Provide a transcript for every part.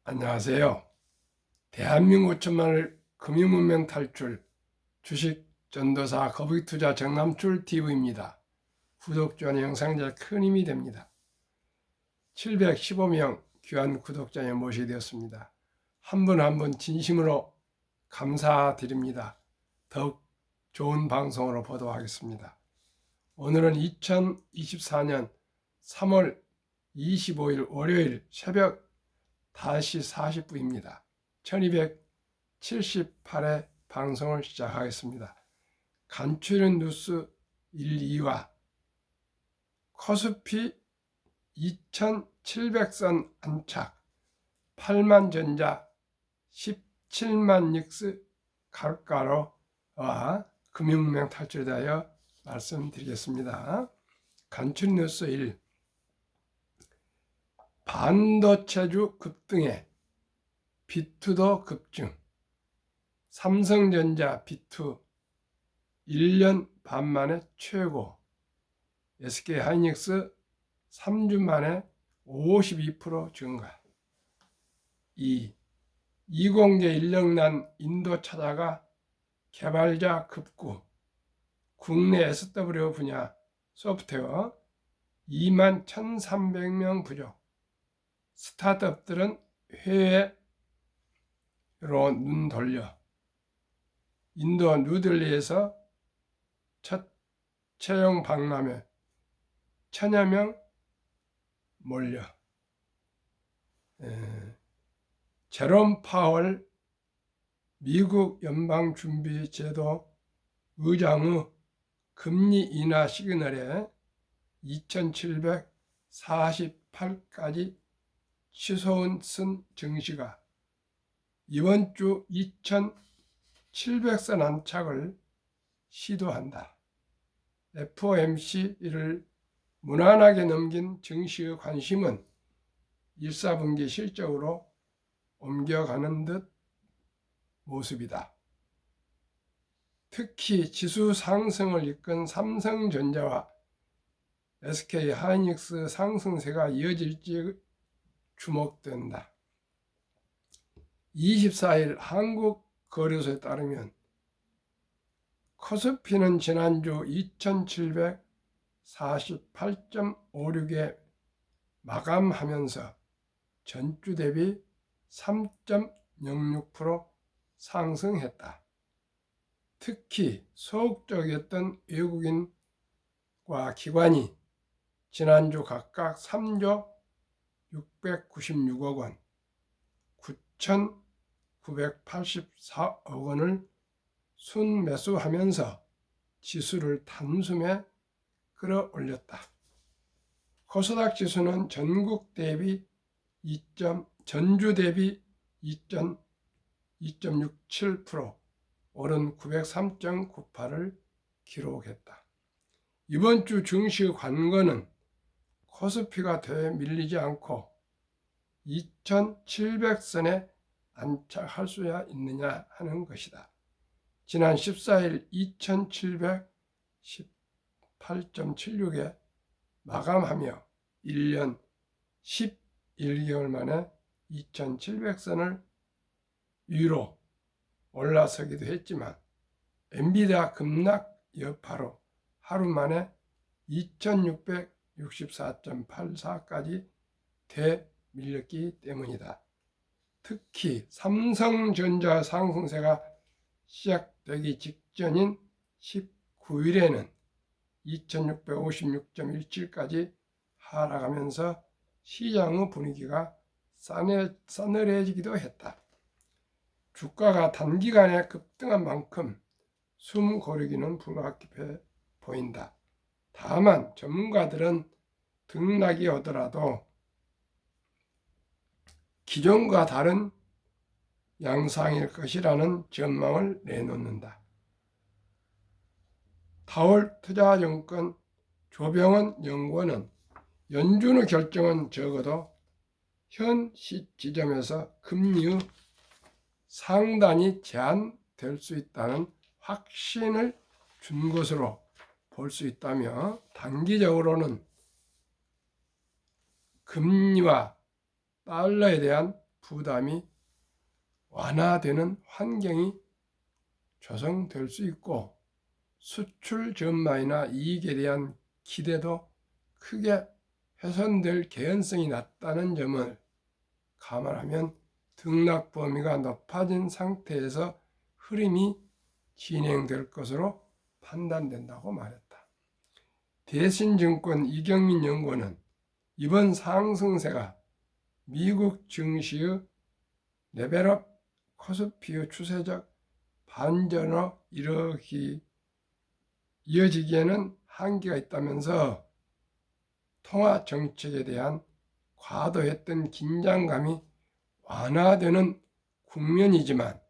안녕하세요. 대한민국 5천만을 금융문명 탈출 주식 전도사 거북이투자 정남출 TV입니다. 구독, 좋아요 영상에 큰 힘이 됩니다. 715명 귀한 구독자에 모시게 되었습니다. 한 분 한 분 진심으로 감사드립니다. 더욱 좋은 방송으로 보도하겠습니다. 오늘은 2024년 3월 25일 월요일 새벽 5시 40분입니다. 1278회 방송을 시작하겠습니다. 간추린 뉴스 1, 2와 코스피 2700선 안착, 8만 전자 17만 닉스 갈가로와 금융명 탈출에 대하여 말씀드리겠습니다. 간추린 뉴스 1, 반도체주 급등에 비투도 급증, 삼성전자 비투 1년 반 만에 최고, SK하이닉스 3주 만에 52% 증가. 2. 이공계 인력난 인도 찾아가 개발자 급구, 국내 SW 분야 소프트웨어 2만 1,300명 부족, 스타트업들은 해외로 눈 돌려 인도 뉴델리에서 첫 채용 박람회 1,000여 명 몰려. 제롬 파월 미국 연방준비제도 의장의 금리 인하 시그널에 2748까지 취소한 증시가 이번 주 2700선 안착을 시도한다. FOMC를 무난하게 넘긴 증시의 관심은 1, 4분기 실적으로 옮겨가는 듯 모습이다. 특히 지수 상승을 이끈 삼성전자와 SK하이닉스 상승세가 이어질지 주목된다. 24일 한국거래소에 따르면 코스피는 지난주 2748.56에 마감하면서 전주 대비 3.06% 상승했다. 특히 소극적이었던 외국인과 기관이 지난주 각각 3조 696억 원, 9,984억 원을 순매수하면서 지수를 단숨에 끌어올렸다. 코스닥 지수는 전주 대비 2.67% 오른 903.98을 기록했다. 이번 주 증시 관건은 코스피가 되밀리지 않고 2700선에 안착할 수 있느냐 하는 것이다. 지난 14일 2718.76에 마감하며 1년 11개월 만에 2700선을 위로 올라서기도 했지만 엔비디아 급락 여파로 하루 만에 2664.84까지 되밀렸기 때문이다. 특히 삼성전자 상승세가 시작되기 직전인 19일에는 2656.17까지 하락하면서 시장의 분위기가 싸늘해지기도 했다. 주가가 단기간에 급등한 만큼 숨 고르기는 불가피해 보인다. 다만 전문가들은 등락이 오더라도 기존과 다른 양상일 것이라는 전망을 내놓는다. 타월 투자증권 조병원 연구원은 연준의 결정은 적어도 현 시점에서 금리의 상단이 제한될 수 있다는 확신을 준 것으로 볼 수 있다며 단기적으로는 금리와 달러에 대한 부담이 완화되는 환경이 조성될 수 있고 수출 전망이나 이익에 대한 기대도 크게 훼손될 개연성이 낮다는 점을 감안하면 등락 범위가 높아진 상태에서 흐름이 진행될 것으로 판단된다고 말했다. 대신증권 이경민 연구원은 이번 상승세가 미국 증시의 레벨업 코스피의 추세적 반전으로 이어지기에는 한계가 있다면서 통화 정책에 대한 과도했던 긴장감이 완화되는 국면이지만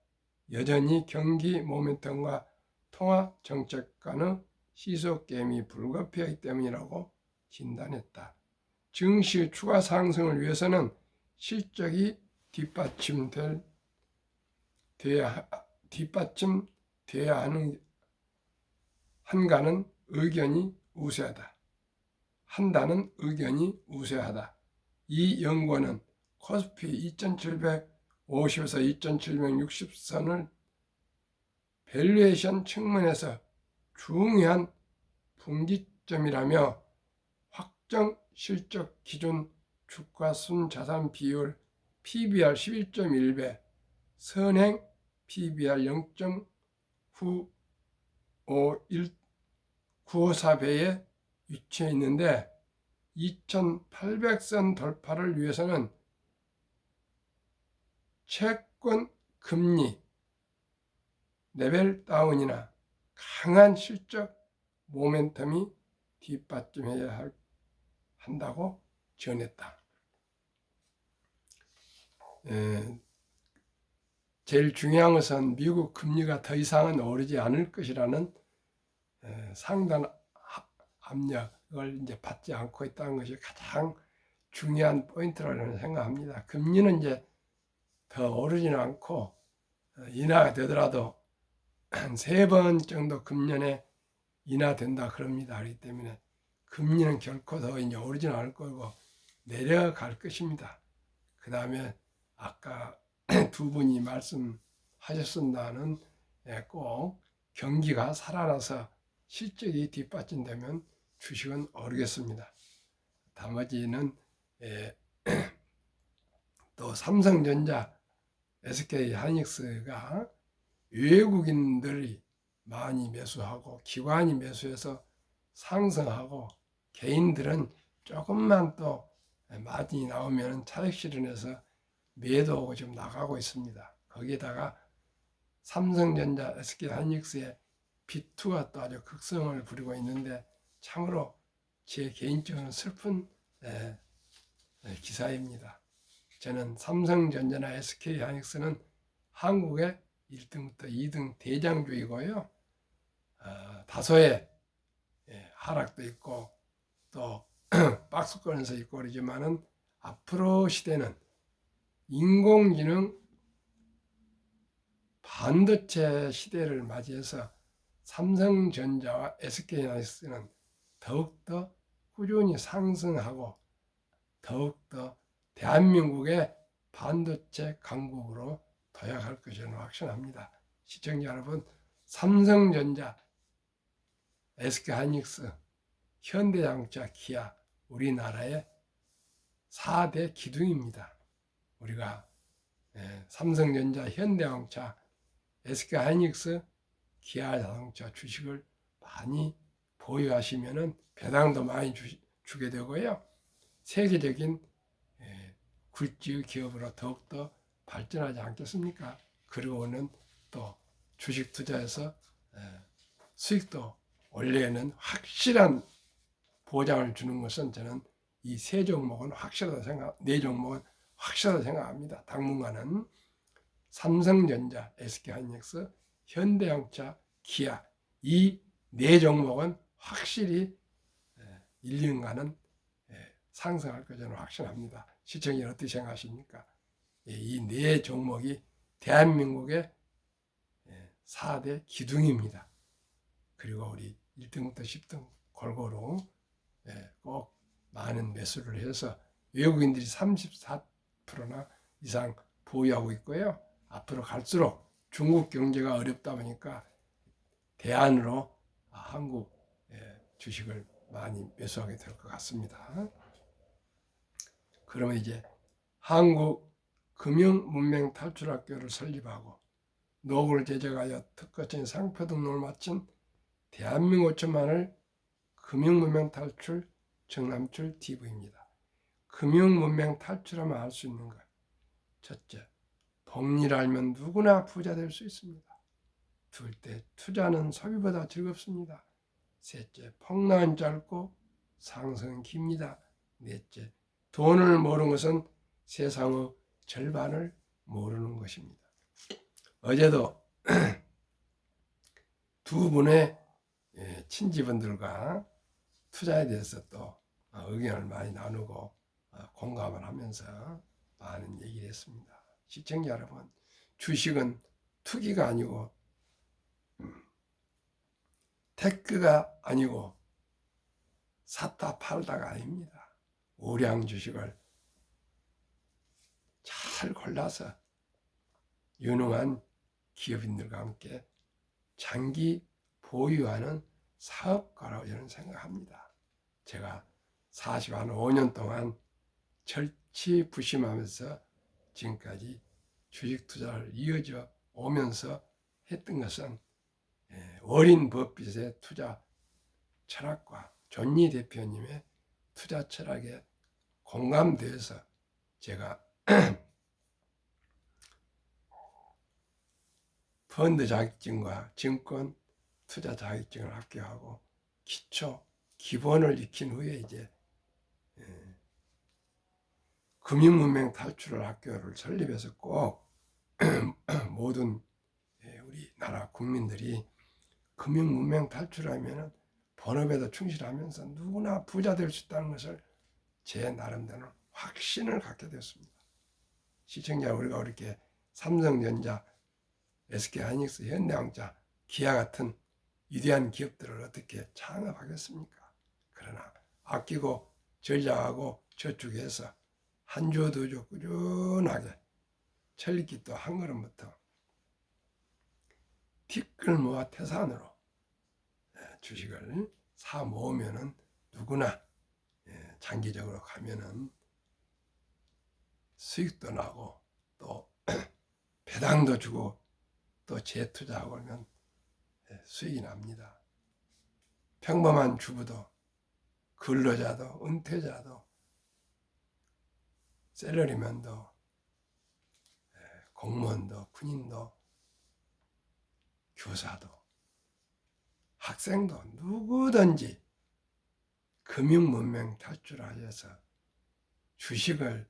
여전히 경기 모멘텀과 통화 정책 간의 시속 게임이 불가피하기 때문이라고 진단했다. 증시의 추가 상승을 위해서는 실적이 뒷받침돼야 한다는 의견이 우세하다. 이 연구원은 코스피 2750에서 2760선을 밸류에이션 측면에서 중요한 분기점이라며 확정 실적 기준 주가 순자산 비율 PBR 11.1배, 선행 PBR 0.954배에 위치해 있는데 2800선 돌파를 위해서는 채권 금리 레벨 다운이나 강한 실적 모멘텀이 뒷받침해야 한다고 전했다. 제일 중요한 것은 미국 금리가 더 이상은 오르지 않을 것이라는 상당 압력을 이제 받지 않고 있다는 것이 가장 중요한 포인트라고 생각합니다. 금리는 이제 더 오르지는 않고 인하가 되더라도 한 3번 정도 금년에 인하된다 그럽니다. 그렇기 때문에 금리는 결코 더 이제 오르지는 않을 거고 내려갈 것입니다. 그 다음에 아까 두 분이 말씀하셨습니다는 꼭 경기가 살아나서 실적이 뒷받침되면 주식은 오르겠습니다. 나머지는 또 삼성전자, SK하이닉스가 외국인들이 많이 매수하고 기관이 매수해서 상승하고 개인들은 조금만 또 마진이 나오면 차익 실현해서 매도하고 지금 나가고 있습니다. 거기에다가 삼성전자, SK하이닉스의 B2가 또 아주 극성을 부리고 있는데 참으로 제 개인적으로는 슬픈 기사입니다. 저는 삼성전자나 SK하이닉스는 한국의 1등부터 2등 대장주이고요. 다소의 하락도 있고 또 박스권에서 있고 그러지만은 앞으로 시대는 인공지능 반도체 시대를 맞이해서 삼성전자와 SK하이닉스는 더욱더 꾸준히 상승하고 더욱더 대한민국의 반도체 강국으로 도약할 것을 확신합니다. 시청자 여러분, 삼성전자, SK하이닉스, 현대자동차, 기아, 우리나라의 4대 기둥입니다. 우리가 삼성전자, 현대자동차, SK하이닉스, 기아자동차 주식을 많이 보유하시면 배당도 많이 주게 되고요. 세계적인 굴지 기업으로 더욱더 발전하지 않겠습니까? 그리고는 또 주식 투자해서 수익도 올해는 확실한 보장을 주는 것은 저는 이 세 종목은 확실하다 네 종목은 확실하다 생각합니다. 당분간은 삼성전자, SK하이닉스, 현대자동차, 기아 이 네 종목은 확실히 1년간은 상승할 것을 확신합니다. 시청자 어떻게 생각하십니까? 이 네 종목이 대한민국의 4대 기둥입니다. 그리고 우리 1등부터 10등 골고루 꼭 많은 매수를 해서 외국인들이 34%나 이상 보유하고 있고요. 앞으로 갈수록 중국 경제가 어렵다 보니까 대안으로 한국 주식을 많이 매수하게 될 것 같습니다. 그러면 이제 한국 금융문맹 탈출학교를 설립하고 노후를 제작하여 특허청의 상표 등록을 마친 대한민국 5천만을 금융문맹 탈출 정남출 TV입니다. 금융문맹 탈출하면 알 수 있는 것. 첫째, 복리를 알면 누구나 부자 될 수 있습니다. 둘째, 투자는 소비보다 즐겁습니다. 셋째, 폭락은 짧고 상승은 깁니다. 넷째, 돈을 모르는 것은 세상의 절반을 모르는 것입니다. 어제도 두 분의 친지분들과 투자에 대해서 또 의견을 많이 나누고 공감을 하면서 많은 얘기를 했습니다. 시청자 여러분, 주식은 투기가 아니고 테크가 아니고 샀다 팔다가 아닙니다. 우량 주식을 잘 골라서 유능한 기업인들과 함께 장기 보유하는 사업가라고 저는 생각합니다. 제가 45년 동안 절치부심하면서 지금까지 주식 투자를 이어져 오면서 했던 것은 워린 버핏의 투자 철학과 존니 대표님의 투자 철학에 공감되어서 제가 펀드 자격증과 증권 투자 자격증을 합격하고 기본을 익힌 후에 이제 금융문맹 탈출을 학교를 설립해서 꼭 모든 우리나라 국민들이 금융문맹 탈출하면 본업에도 충실하면서 누구나 부자 될 수 있다는 것을 제 나름대로 확신을 갖게 됐습니다. 시청자, 우리가 이렇게 삼성전자, SK하이닉스, 현대항자, 기아 같은 위대한 기업들을 어떻게 창업하겠습니까? 그러나 아끼고 전략하고 저축해서 한 주 두 주 꾸준하게 철기도 한 걸음부터 티끌 모아 태산으로 주식을 사 모으면은 누구나 장기적으로 가면은 수익도 나고 또 배당도 주고 또 재투자하고 그러면 수익이 납니다. 평범한 주부도 근로자도 은퇴자도 샐러리맨도 공무원도 군인도 교사도 학생도 누구든지 금융문맹 탈출하여서 주식을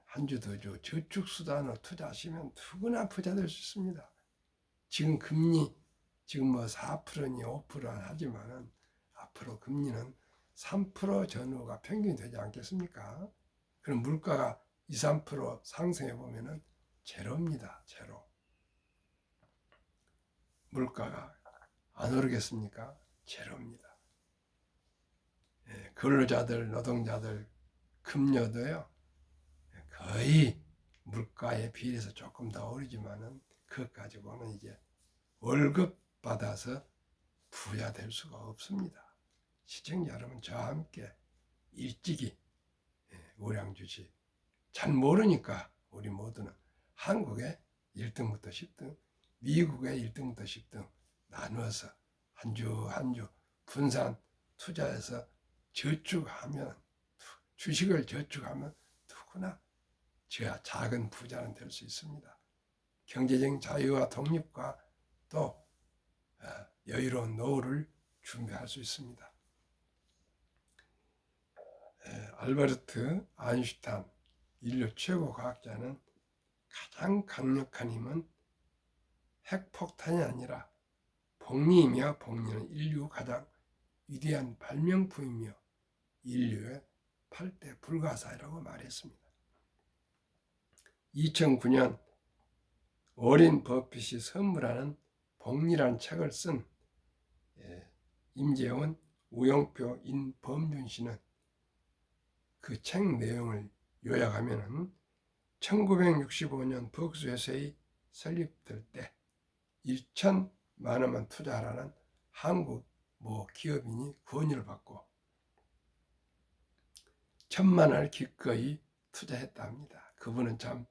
한 주 두 주 저축수단으로 투자하시면 누구나 부자 될 수 있습니다. 지금 금리 지금 뭐 4%니 5% 하지만은 앞으로 금리는 3% 전후가 평균이 되지 않겠습니까? 그럼 물가가 2, 3% 상승해 보면은 제로입니다. 제로. 물가가 안 오르겠습니까? 제로입니다. 근로자들, 노동자들 급료도요. 거의 물가에 비해서 조금 더 오르지만은 그것 가지고는 이제 월급 받아서 부자 될 수가 없습니다. 시청자 여러분, 저와 함께 일찍이 우량 주식 잘 모르니까 우리 모두는 한국의 1등부터 10등, 미국의 1등부터 10등 나누어서 한 주 한 주 분산 투자해서 저축하면, 주식을 저축하면 누구나 작은 부자는 될 수 있습니다. 경제적인 자유와 독립과 또 여유로운 노후를 준비할 수 있습니다. 알베르트 아인슈타인, 인류 최고 과학자는 가장 강력한 힘은 핵폭탄이 아니라 복리이며, 복리는 인류 가장 위대한 발명품이며 인류의 8대 불가사의라고 말했습니다. 2009년 워린 버핏이 선물하는 복리라는 책을 쓴 임재원, 우영표, 인범준 씨는 그 책 내용을 요약하면 1965년 벅스회사의 설립될 때 1천만 원만 투자하라는 한국 모 기업인이 권유를 받고 1,000만 원을 기꺼이 투자했다 합니다. 그분은 참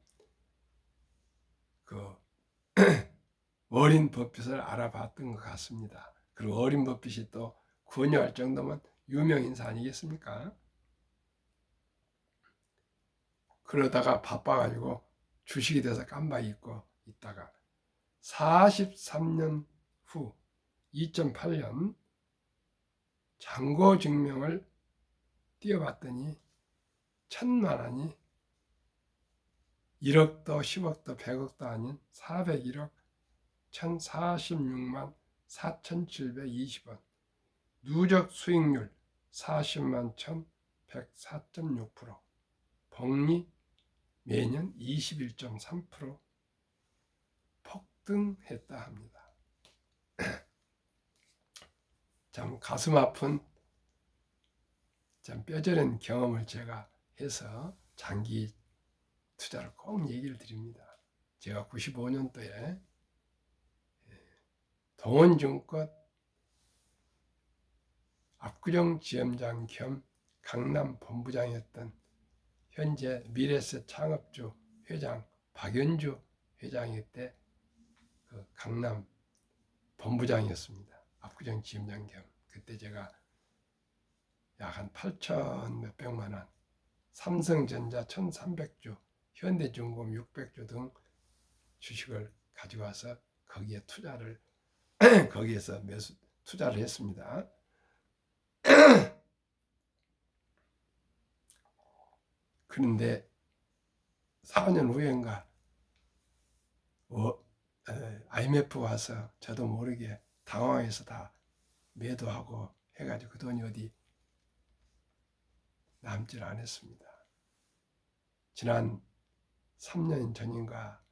워린 버핏을 알아봤던 것 같습니다. 그리고 워린 버핏이 또 권유할 정도면 유명 인사 아니겠습니까? 그러다가 바빠가지고 주식이 돼서 깜빡 잊고 있다가 43년 후 2008년 잔고 증명을 띄워봤더니 1,000만 원이 1억도 10억도 100억도 아닌 401억 1,046만 4,720원, 누적 수익률 40만 1,104.6%, 복리 매년 21.3% 폭등했다 합니다. 참 가슴 아픈 참 뼈저린 경험을 제가 해서 장기 투자를 꼭 얘기를 드립니다. 제가 95년도에 동원증권 압구정 지점장 겸 강남 본부장이었던 현재 미래셋 창업주 회장 박연주 회장일 때 그 강남 본부장이었습니다. 압구정 지점장 겸. 그때 제가 약 한 8천 몇백만 원, 삼성전자 1,300주, 현대중공업 600주 등 주식을 가지고 와서 거기에 투자를 거기에서 투자를 했습니다. 그런데 4년 후인가 IMF 와서 저도 모르게 당황해서 다 매도하고 해가지고 그 돈이 어디 남질 않았습니다. 지난 3년 전인가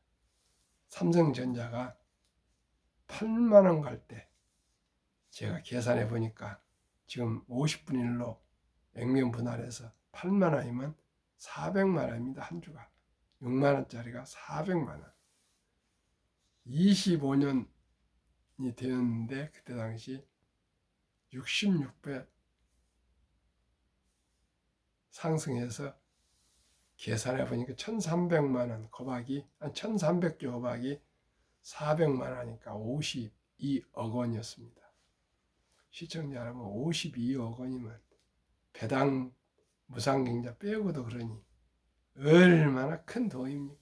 삼성전자가 8만 원 갈 때 제가 계산해 보니까 지금 50분의 1로 액면 분할해서 8만 원이면 400만 원입니다. 한 주가. 6만 원짜리가 400만 원. 25년이 되었는데 그때 당시 66배 상승해서 계산해 보니까 1,300만 원 거박이, 한 1,300조 거박이 400만 원이니까 52억 원이었습니다. 시청자 여러분, 52억 원이면 배당 무상경자 빼고도 그러니 얼마나 큰 돈입니까?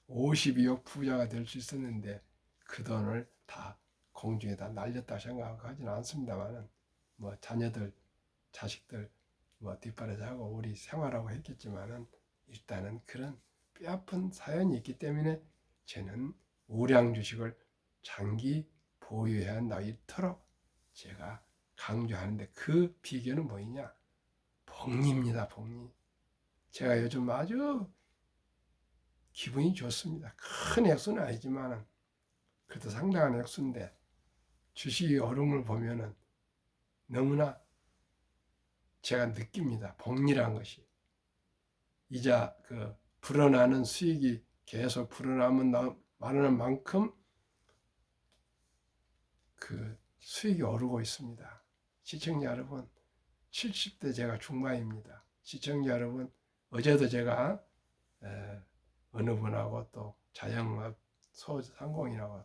52억 부자가 될 수 있었는데 그 돈을 다 공중에다 날렸다고 생각하지는 않습니다만은 뭐 자녀들, 자식들 뭐 뒷바라지하고 우리 생활하고 했겠지만은 일단은 그런 뼈아픈 사연이 있기 때문에 저는 우량 주식을 장기 보유해야 한다 이토록 제가 강조하는데 그 비결은 뭐냐? 복리입니다. 복리. 제가 요즘 아주 기분이 좋습니다. 큰 액수는 아니지만은 그래도 상당한 액수인데 주식이 오른 걸 보면은 너무나 제가 느낍니다. 복리란 것이. 이자 불어나는 수익이 계속 불어나면 많은 만큼 그 수익이 오르고 있습니다. 시청자 여러분, 70대 제가 중반입니다. 시청자 여러분, 어제도 제가 어느 분하고 또 자영업 소상공인하고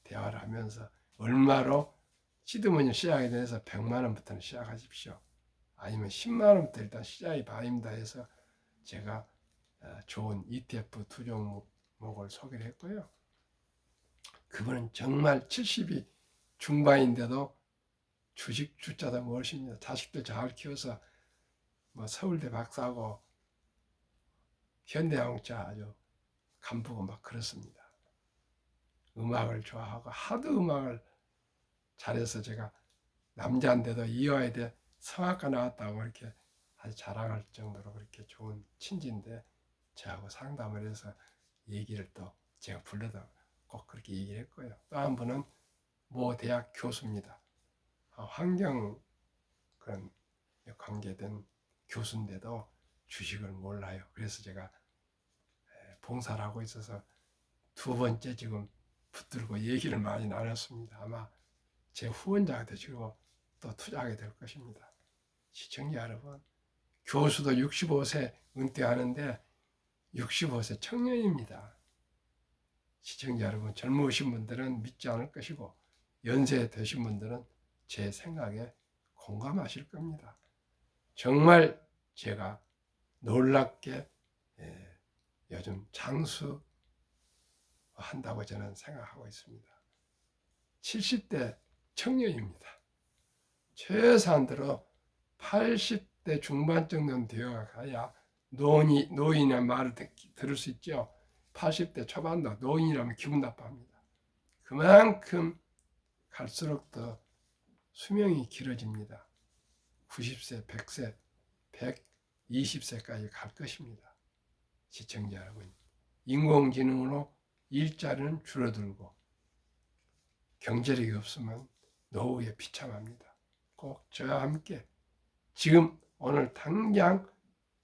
대화를 하면서 얼마로 시드머니 시작에 대해서 100만 원부터는 시작하십시오. 아니면 10만 원부터 일단 시작이 반입니다 해서 제가 좋은 ETF 두 종목을 소개를 했고요. 그분은 정말 70이 중반인데도 주식 주자도 멋있습니다. 자식들 잘 키워서 뭐 서울대 박사하고 현대자동차 아주 간부고 막 그렇습니다. 음악을 좋아하고 하도 음악을 잘해서 제가 남자인데도 이화여대 성악과 나왔다고 이렇게 아주 자랑할 정도로 그렇게 좋은 친지인데 저하고 상담을 해서 얘기를 또 제가 불러도 꼭 그렇게 얘기를 했고요. 또 한 분은 모 대학 교수입니다. 환경 그런 관계된 교수인데도 주식을 몰라요. 그래서 제가 봉사를 하고 있어서 두 번째 지금 붙들고 얘기를 많이 나눴습니다. 아마 제 후원자가 되시고 또 투자하게 될 것입니다. 시청자 여러분, 교수도 65세 은퇴하는데 65세 청년입니다. 시청자 여러분, 젊으신 분들은 믿지 않을 것이고 연세 되신 분들은 제 생각에 공감하실 겁니다. 정말 제가 놀랍게 요즘 장수한다고 저는 생각하고 있습니다. 70대 청년입니다. 최소한으로 80대 중반 정도는 되어가야 노인의 말을 들을 수 있죠. 80대 초반도 노인이라면 기분 나빠합니다. 그만큼 갈수록 더 수명이 길어집니다. 90세, 100세, 120세까지 갈 것입니다. 시청자 여러분, 인공지능으로 일자리는 줄어들고 경제력이 없으면 노후에 비참합니다. 꼭 저와 함께 지금 오늘 당장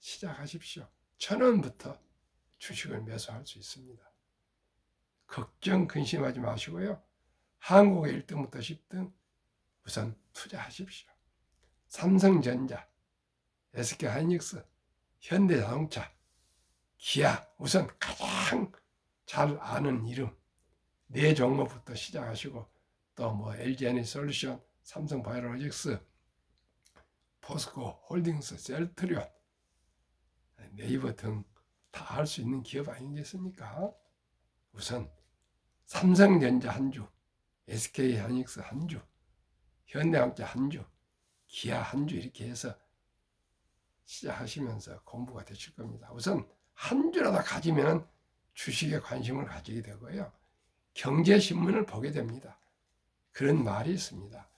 시작하십시오. 1,000원부터 주식을 매수할 수 있습니다. 걱정 근심하지 마시고요. 한국의 1등부터 10등 우선 투자하십시오. 삼성전자, SK하이닉스, 현대자동차, 기아, 우선 가장 잘 아는 이름 네 종목부터 시작하시고 또 뭐 LG에너지솔루션, 삼성바이오로직스, 포스코 홀딩스, 셀트리온, 네이버 등 다 할 수 있는 기업 아니겠습니까? 우선 삼성전자 한 주, SK하이닉스 한 주, 현대자동차 한 주, 기아 한 주 이렇게 해서 시작하시면서 공부가 되실 겁니다. 우선 한 주라도 가지면 주식에 관심을 가지게 되고요. 경제신문을 보게 됩니다. 그런 말이 있습니다.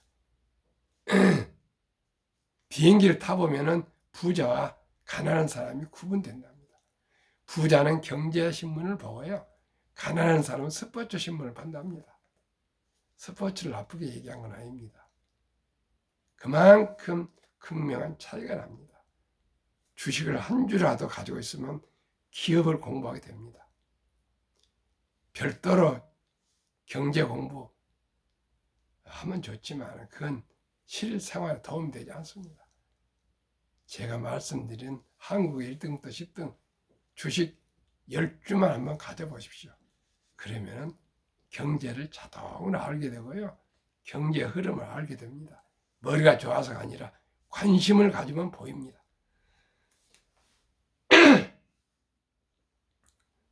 비행기를 타보면 부자와 가난한 사람이 구분된답니다. 부자는 경제신문을 보고요. 가난한 사람은 스포츠 신문을 본답니다. 스포츠를 나쁘게 얘기한 건 아닙니다. 그만큼 극명한 차이가 납니다. 주식을 한 주라도 가지고 있으면 기업을 공부하게 됩니다. 별도로 경제 공부 하면 좋지만 그건 실생활에 도움이 되지 않습니다. 제가 말씀드린 한국의 1등부터 10등 주식 10주만 한번 가져보십시오. 그러면 경제를 자동으로 알게 되고요. 경제 흐름을 알게 됩니다. 머리가 좋아서가 아니라 관심을 가지면 보입니다.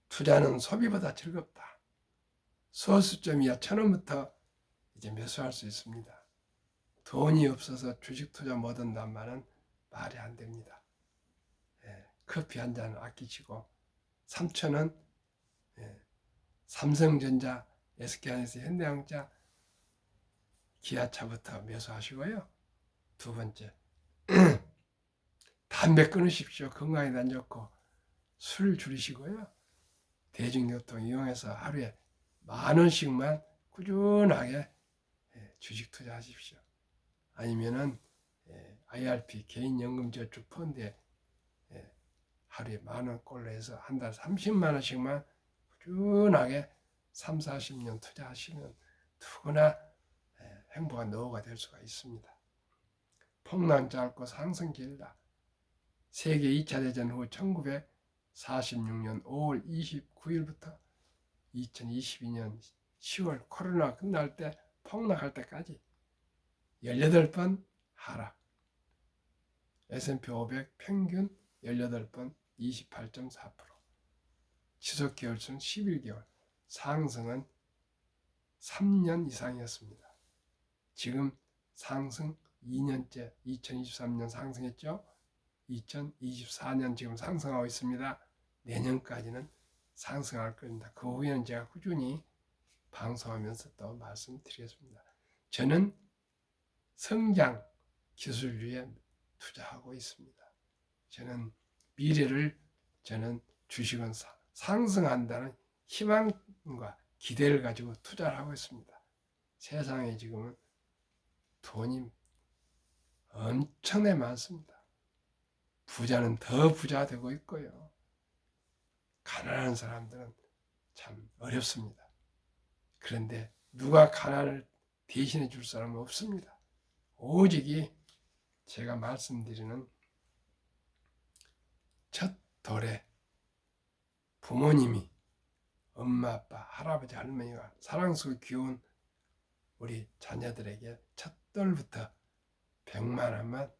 투자는 소비보다 즐겁다. 소수점이야 1,000원부터 이제 매수할 수 있습니다. 돈이 없어서 주식 투자 못한단 말은 말이 안 됩니다. 커피 한 잔 아끼시고 3,000원 삼성전자, SK하이닉스, 현대자동차, 기아차부터 매수하시고요. 두 번째, 담배 끊으십시오. 건강에 안 좋고 술 줄이시고요. 대중교통 이용해서 하루에 10,000원씩만 꾸준하게 주식 투자하십시오. 아니면은 IRP 개인연금저축 펀드에 하루에 10,000원꼴로 해서 한 달 30만 원씩만 꾸준하게 3, 40년 투자하시면 누구나 행복한 노후가 될 수가 있습니다. 폭락 짧고 상승 길다. 세계 2차 대전 후 1946년 5월 29일부터 2022년 10월 코로나 끝날 때 폭락할 때까지 18번 하락. S&P 500 평균 18번 28.4%. 지속 기간은 11개월. 상승은 3년 이상이었습니다. 지금 상승 2년째 2023년 상승했죠. 2024년 지금 상승하고 있습니다. 내년까지는 상승할 겁니다. 그 후에는 제가 꾸준히 방송하면서 또 말씀드리겠습니다. 저는 성장 기술주의에 투자하고 있습니다. 저는 미래를 주식은 상승한다는 희망과 기대를 가지고 투자를 하고 있습니다. 세상에 지금은 돈이 엄청나게 많습니다. 부자는 더 부자 되고 있고요. 가난한 사람들은 참 어렵습니다. 그런데 누가 가난을 대신해 줄 사람은 없습니다. 오직이 제가 말씀드리는 첫 돌에 부모님이 엄마, 아빠, 할아버지, 할머니가 사랑스럽고 귀여운 우리 자녀들에게 첫 돌부터 100만 원만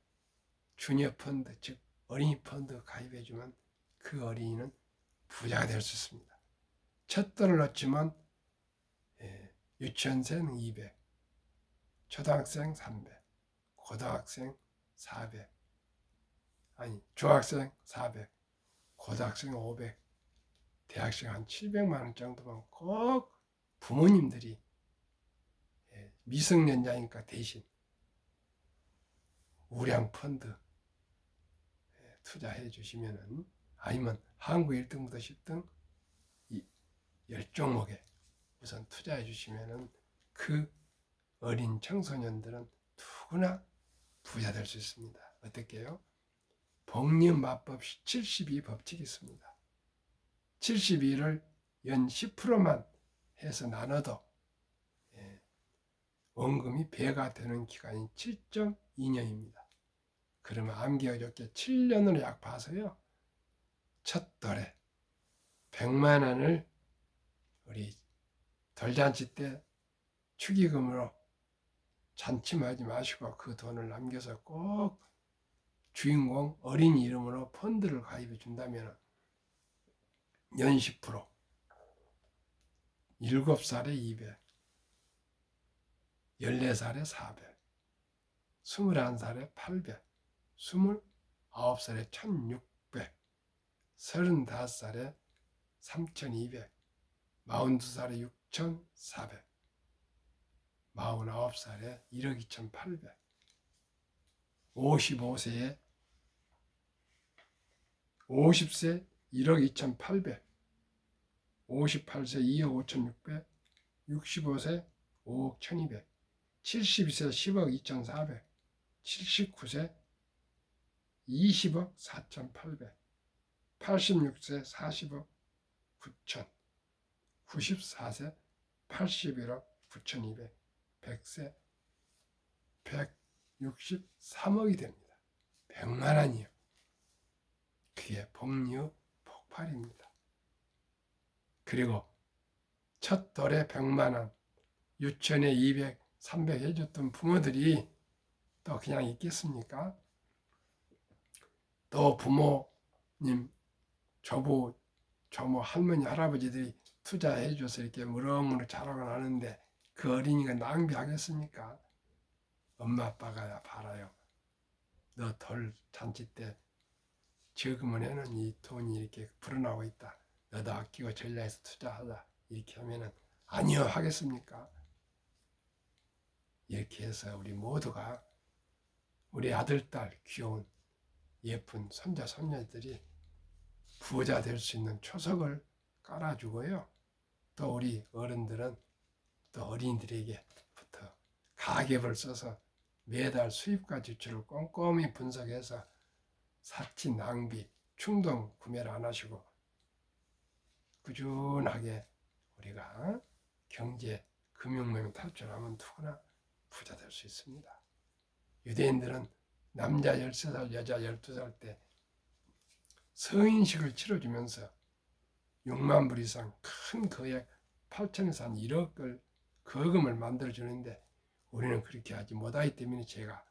주니어 펀드, 즉 어린이 펀드 가입해주면 그 어린이는 부자가 될 수 있습니다. 첫 돌을 넣지만 유치원생 200, 초등학생 300, 고등학생 400, 아니 중학생 400, 고등학생 500, 대학생 한 700만 원 정도만 꼭 부모님들이 미성년자니까 대신 우량 펀드 투자해 주시면은, 아니면 한국 1등부터 10등 이 10종목에 우선 투자해 주시면은 그 어린 청소년들은 누구나 부자 될 수 있습니다. 어떻게 해요? 복리마법 72 법칙이 있습니다. 72를 연 10%만 해서 나눠도 원금이 배가 되는 기간이 7.2년입니다. 그러면 암기 어렵게 7년으로 약 봐서요, 첫 돌에 100만 원을 우리 돌잔치 때 축의금으로 잔치하지 마시고 그 돈을 남겨서 꼭 주인공 어린이 이름으로 펀드를 가입해 준다면 연 10%, 7살에 200, 14살에 400, 21살에 800, 29살에 1600, 35살에 3200, 42살에 6400, 49살에 1억 2800, 50세 1억 2800, 58세 2억 5600, 65세 5억 1200, 72세 10억 2400, 79세 20억 4800, 86세 40억 9000, 94세 81억 9200, 100세 163억이 됩니다. 100만 원이요. 그게 복리의 폭발입니다. 그리고 첫 돌에 100만 원, 유치원에 200, 300 해줬던 부모들이 또 그냥 있겠습니까? 또 부모님, 조부, 조모, 할머니, 할아버지들이 투자해줘서 이렇게 무럭무럭 자라고 나는데 그 어린이가 낭비하겠습니까? 엄마 아빠가 봐라요. 너 돌 잔치 때 저금을 해놓은 이 돈이 이렇게 불어나고 있다. 너도 아끼고 전략해서 투자하자. 이렇게 하면은 아니요 하겠습니까? 이렇게 해서 우리 모두가 우리 아들, 딸, 귀여운 예쁜 손자, 손녀들이 부자 될 수 있는 초석을 깔아주고요. 또 우리 어른들은 또 어린이들에게부터 가계부를 써서 매달 수입과 지출을 꼼꼼히 분석해서 사치, 낭비, 충동 구매를 안 하시고 꾸준하게 우리가 경제, 금융모임 탈출하면 누구나 부자 될 수 있습니다. 유대인들은 남자 13살, 여자 12살 때 성인식을 치러주면서 6만 불 이상 큰 거액 8천에서 한 1억을 거금을 만들어주는데 우리는 그렇게 하지 못하기 때문에 제가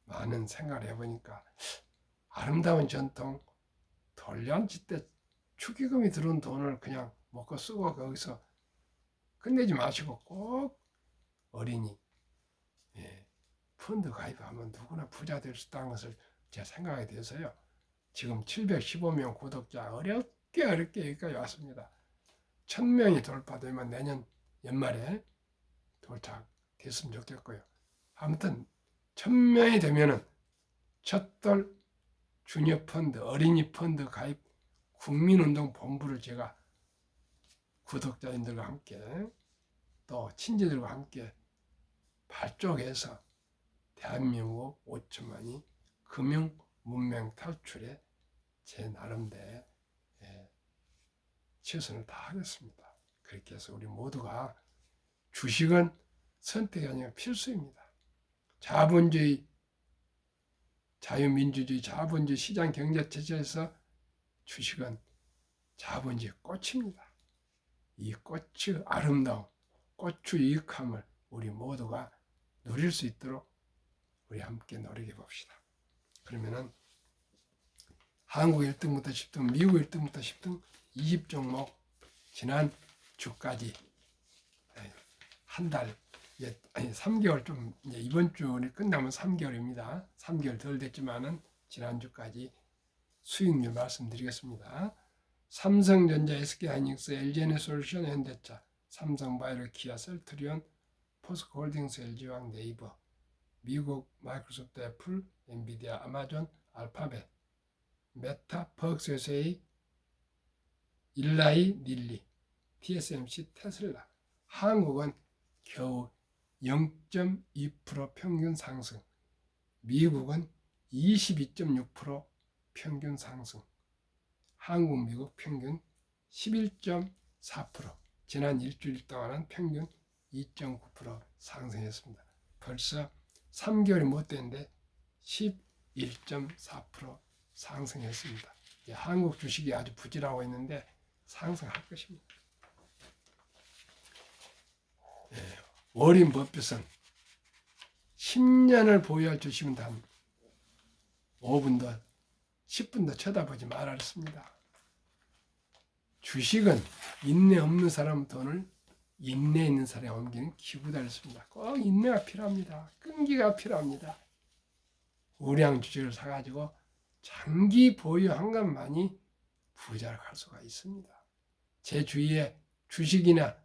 많은 생각을 해보니까 아름다운 전통, 돌잔치 때 축의금이 들어온 돈을 그냥 먹고 쓰고 거기서 끝내지 마시고 꼭 어린이 펀드 가입하면 누구나 부자 될 수 있다는 것을 제가 생각하게 돼서요. 지금 715명 구독자 어렵게 여기까지 왔습니다. 1000명이 돌파되면 내년 연말에 도착됐으면 좋겠고요. 아무튼 1000명이 되면은 첫돌 주니어 펀드, 어린이 펀드 가입 국민운동 본부를 제가 구독자님들과 함께 또 친지들과 함께 발족해서 대한민국 5천만이 금융 문명 탈출에 제 나름대로 최선을 다하겠습니다. 그렇게 해서 우리 모두가 주식은 선택이 아니라 필수입니다. 자본주의, 자유민주주의, 자본주의 시장 경제 체제에서 주식은 자본주의 꽃입니다. 이 꽃의 아름다움, 꽃의 유익함을 우리 모두가 누릴 수 있도록 우리 함께 노력해 봅시다. 그러면은 한국 1등부터 10등, 미국 1등부터 10등 20종목 지난 주까지 한 달, 아니 3개월 좀 이제 이번 주는 끝나면 3개월입니다. 3개월 덜 됐지만은 지난주까지 수익률 말씀드리겠습니다. 삼성전자, SK하이닉스, LG에너솔루션, 현대차, 삼성바이오, 기아, 셀트리온, 포스코홀딩스, LG화학, 네이버, 미국 마이크로소프트, 애플, 엔비디아, 아마존, 알파벳, 메타, 버크스웨이, 일라이, 릴리, TSMC, 테슬라. 한국은 겨우 0.2% 평균 상승, 미국은 22.6% 평균 상승, 한국, 미국 평균 11.4%, 지난 일주일 동안은 평균 2.9% 상승했습니다. 벌써 3개월이 못 됐는데 11.4% 상승했습니다. 이제 한국 주식이 아주 부진하고 있는데 상승할 것입니다. 워린 버핏은 10년을 보유할 주식은 단 5분도 10분도 쳐다보지 말아 했습니다. 주식은 인내 없는 사람 돈을 인내 있는 사람에 옮기는 기구다 했습니다. 꼭 인내가 필요합니다. 끈기가 필요합니다. 우량 주식을 사가지고 장기 보유한 것만이 부자로 갈 수가 있습니다. 제 주위에 주식이나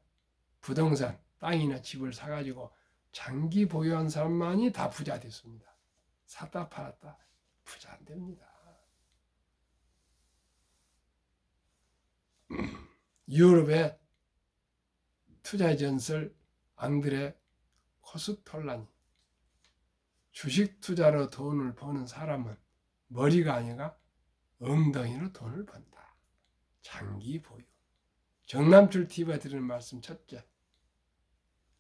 부동산, 땅이나 집을 사가지고 장기 보유한 사람만이 다 부자 됐습니다. 샀다 팔았다 부자 안 됩니다. 유럽의 투자의 전설 앙드레 코스톨라니, 주식 투자로 돈을 버는 사람은 머리가 아니라 엉덩이로 돈을 번다. 장기 보유. 정남출 TV에 드리는 말씀 첫째,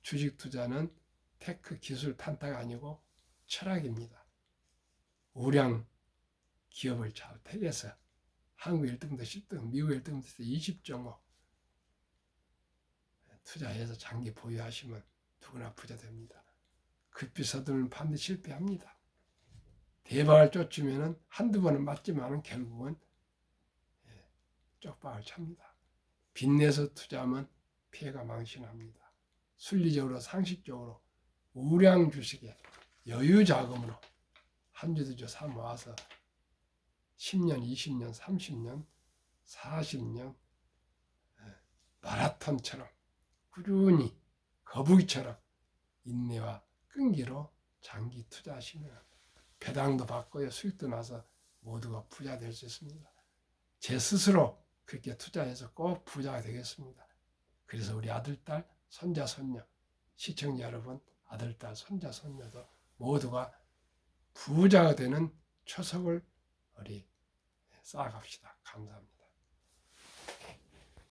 주식 투자는 테크 기술 탄타가 아니고 철학입니다. 우량 기업을 잘 택해서 한국 1등부터 10등, 미국 1등부터 20종목 투자해서 장기 보유하시면 누구나 부자 됩니다. 급히 서두르면 반드시 실패합니다. 대박을 쫓으면 한두 번은 맞지만 결국은 쪽박을 찹니다. 빚내서 투자하면 피해가 망신합니다. 순리적으로 상식적으로 우량 주식에 여유 자금으로 한 주 두 주 사 모아서 10년, 20년, 30년, 40년 마라톤처럼 꾸준히 거북이처럼 인내와 끈기로 장기 투자하시면 배당도 받고요, 수익도 나서 모두가 부자 될 수 있습니다. 제 스스로 그렇게 투자해서 꼭 부자가 되겠습니다. 그래서 우리 아들, 딸, 손자, 손녀, 시청자 여러분, 아들, 딸, 손자, 손녀도 모두가 부자가 되는 초석을 우리 쌓아갑시다. 감사합니다.